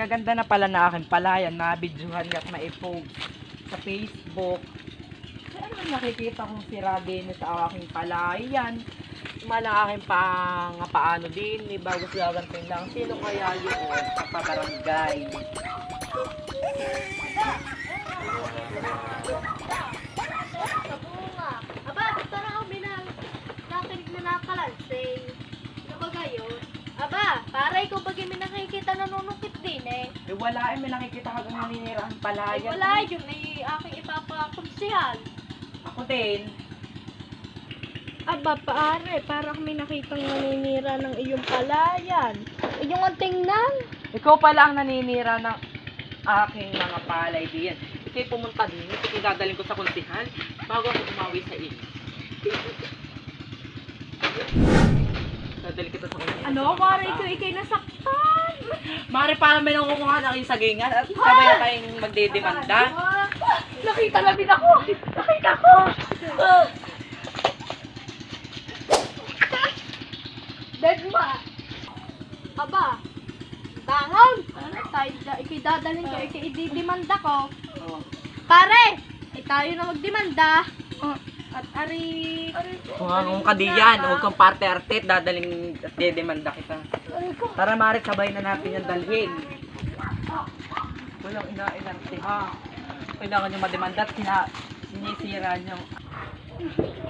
Naganda na pala na aking palayan, nabidyohan niya at maipost sa Facebook. Saan man nakikita kong sira din sa aking palayan? Malang aking paano din, ni bagos gagantin lang. Sino kaya yun sa pabarangay? Aba, dito na kami nakinig na nakalansing. Ano ba gayon? Aba, paray ko pag may nakikita nanunukit din eh. Eh wala may nakikita ka kung naninira ang palayan. Wala yun ay aking ipapakunsihal. Ako din. Aba, pare, para kami nakitang naninira ng iyong palayan. Iyong ang tingnan. Ikaw pala ang naninira ng aking mga palay diyan. Ikay pumunta din, ikay dadalhin ko sa kunsihan bago ako umawi sa iyo. Dadalhin kita sa kunsihan. Ano, pare ko ikay nasaktan. Mari para may nangunguha ng isang sagingan at sabay na tayong magdedemanda. Nakita na din ako. Nakita ko. Dagma. Aba. Bangon. Ano tayo? Ikidadalhin ko. Ikididimanda ko. Oh. Pare! Tayo na magdemanda. At ari... Kung ka diyan, huwag kang parte-arte, dadaling at dedemanda kita. Tara Mari, sabay na natin yung dalhin. Walang ina-inarte ha. Kailangan yung mademanda at sinisira nyo.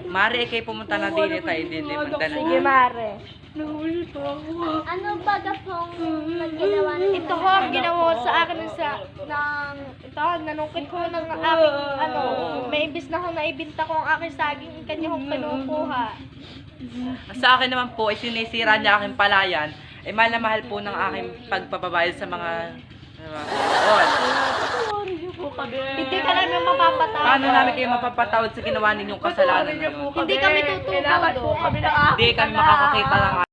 Mari, ikay pumunta na din tayo, dedemanda na. Sige, Mare. Ano ba pong nagginawa ng Ito ho ang ginawa sa akin ito, nanungkit ko ng aking, may imbis na ho naibinta ko ang aking saging, kanya hong kinukuha. Sa akin naman po, sinisira niya aking palayan, ay mahal na mahal po ng aking pagpapabayad sa mga Hindi ka namin mapapatawad. Paano namin kayo mapapatawad sa ginawa ninyong kasalanan ngayon? Hindi kami tutulog. Hindi kami makakakita ng